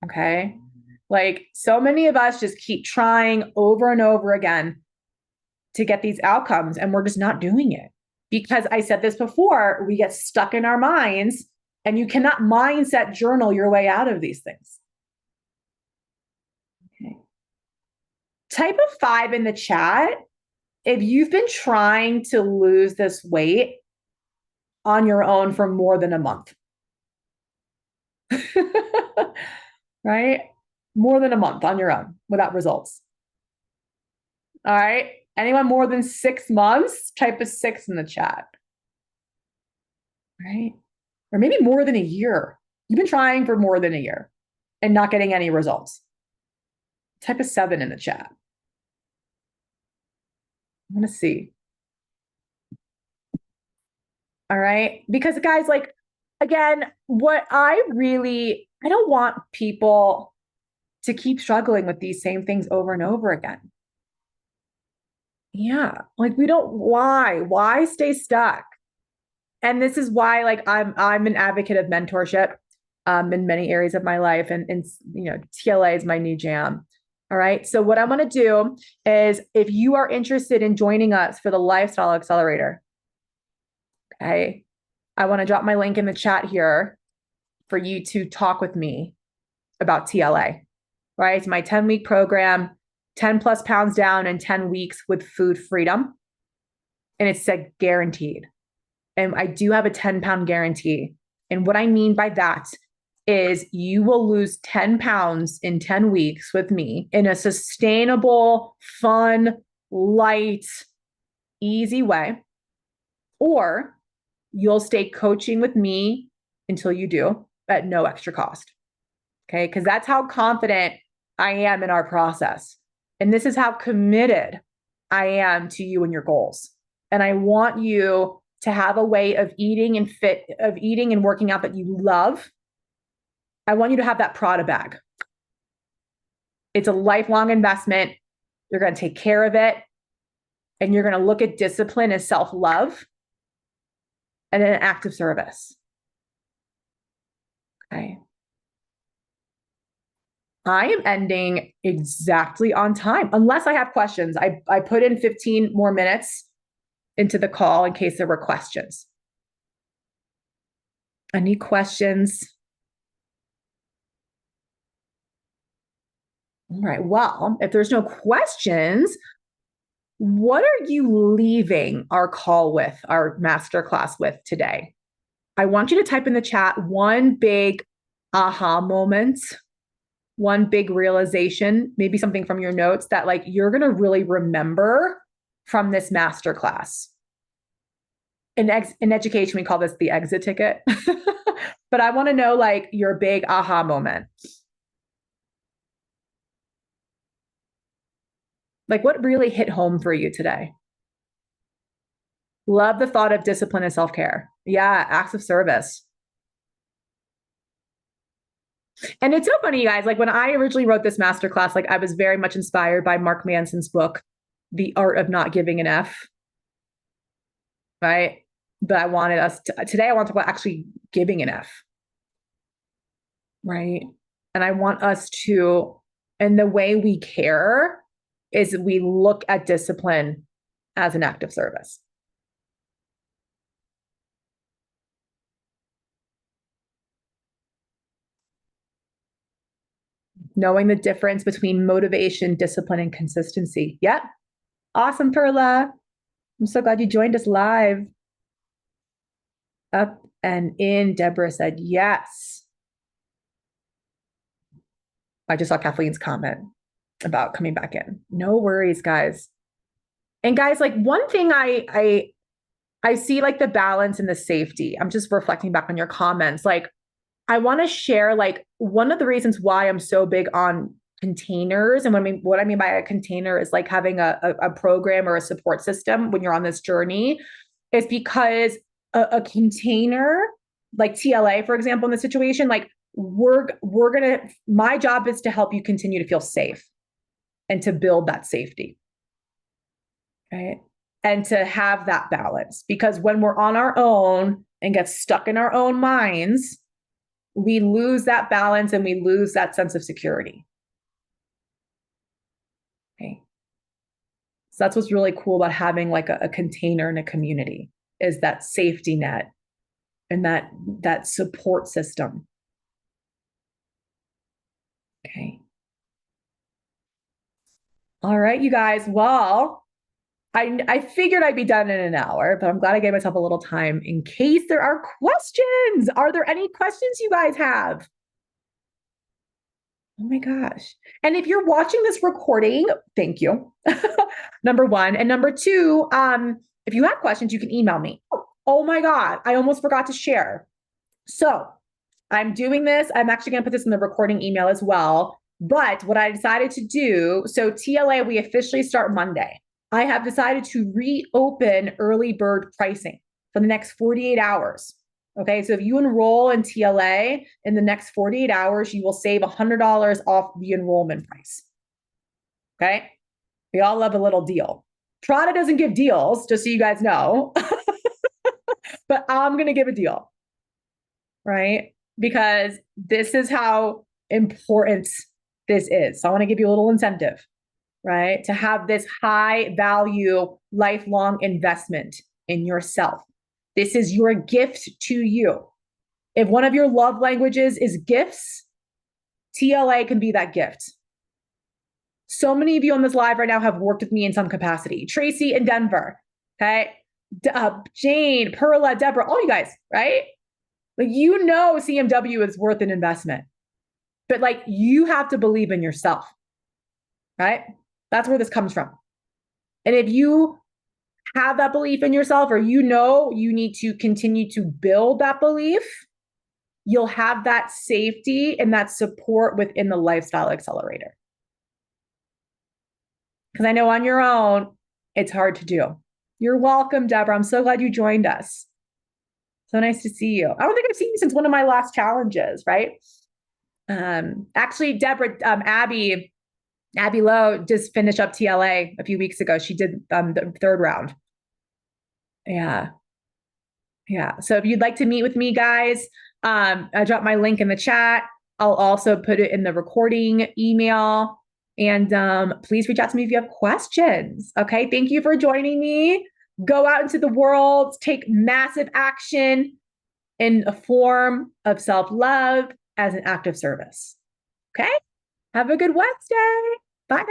Speaker 1: Okay. Like so many of us just keep trying over and over again to get these outcomes, and we're just not doing it. Because I said this before, we get stuck in our minds, and you cannot mindset journal your way out of these things. Okay. Type a 5 in the chat if you've been trying to lose this weight on your own for more than a month. Right? More than a month on your own without results. All right. Anyone more than 6 months? Type a 6 in the chat. Right? Or maybe more than a year. You've been trying for more than a year and not getting any results. Type a 7 in the chat. I want to see. All right. Because guys, like, again, I don't want people to keep struggling with these same things over and over again. Yeah. Like why stay stuck? And this is why, like, I'm an advocate of mentorship in many areas of my life. And TLA is my new jam. All right. So what I'm going to do is, if you are interested in joining us for the Lifestyle Accelerator, okay, I want to drop my link in the chat here for you to talk with me about TLA, right? It's my 10-week program, 10 plus pounds down in 10 weeks with food freedom. And it's guaranteed. And I do have a 10-pound guarantee. And what I mean by that is you will lose 10 pounds in 10 weeks with me in a sustainable, fun, light, easy way. Or you'll stay coaching with me until you do at no extra cost. Okay. Because that's how confident I am in our process. And this is how committed I am to you and your goals. And I want you to have a way of eating and working out that you love. I want you to have that Prada bag. It's a lifelong investment. You're going to take care of it. And you're going to look at discipline as self-love and an act of service. Okay. I am ending exactly on time, unless I have questions. I put in 15 more minutes into the call in case there were questions. Any questions? All right. Well, if there's no questions, what are you leaving our call with, our masterclass with today? I want you to type in the chat one big aha moment, one big realization, maybe something from your notes that, like, you're going to really remember from this masterclass. In education, we call this the exit ticket. But I want to know, like, your big aha moment. Like, what really hit home for you today? Love the thought of discipline and self-care. Yeah, acts of service. And it's so funny, you guys, like, when I originally wrote this masterclass, like, I was very much inspired by Mark Manson's book, The Art of Not Giving an F. Right? But I wanted us to, today I want to talk about actually giving an F. Right? And I want us to, and the way we care is we look at discipline as an act of service. Knowing the difference between motivation, discipline, and consistency. Yep. Awesome, Perla. I'm so glad you joined us live. Up and in, Deborah said yes. I just saw Kathleen's comment about coming back in. No worries, guys. And guys, like, one thing I see, like, the balance and the safety. I'm just reflecting back on your comments. Like, I want to share, like, one of the reasons why I'm so big on containers. And what I mean by a container is, like, having a program or a support system when you're on this journey, is because a container, like TLA, for example, in the situation, like, my job is to help you continue to feel safe and to build that safety. Right. And to have that balance, because when we're on our own and get stuck in our own minds, we lose that balance and we lose that sense of security. Okay. So that's what's really cool about having, like, a container in a community, is that safety net and that support system. Okay. All right, you guys. Well, I figured I'd be done in an hour, but I'm glad I gave myself a little time in case there are questions. Are there any questions you guys have? Oh my gosh. And if you're watching this recording, thank you. Number one. And number two, if you have questions, you can email me. Oh my God. I almost forgot to share. So I'm doing this. I'm actually going to put this in the recording email as well. But what I decided to do, so TLA, we officially start Monday. I have decided to reopen early bird pricing for the next 48 hours. Okay, so if you enroll in TLA in the next 48 hours, you will save $100 off the enrollment price. Okay, we all love a little deal. Prada doesn't give deals, just so you guys know, but I'm going to give a deal, right? Because this is how important this is. So I want to give you a little incentive, right? To have this high value, lifelong investment in yourself. This is your gift to you. If one of your love languages is gifts, TLA can be that gift. So many of you on this live right now have worked with me in some capacity. Tracy in Denver, okay? Jane, Perla, Deborah, all you guys, right? Like, you know, CMW is worth an investment, but like, you have to believe in yourself, right? That's where this comes from. And if you have that belief in yourself, or you know you need to continue to build that belief, you'll have that safety and that support within the Lifestyle Accelerator. Because I know on your own, it's hard to do. You're welcome, Deborah. I'm so glad you joined us. So nice to see you. I don't think I've seen you since one of my last challenges, right? Actually, Deborah, Abby Lowe just finished up TLA a few weeks ago. She did the third round. Yeah. Yeah. So if you'd like to meet with me, guys, I dropped my link in the chat. I'll also put it in the recording email. And please reach out to me if you have questions. Okay. Thank you for joining me. Go out into the world, take massive action in a form of self-love as an act of service. Okay. Have a good Wednesday. Bye.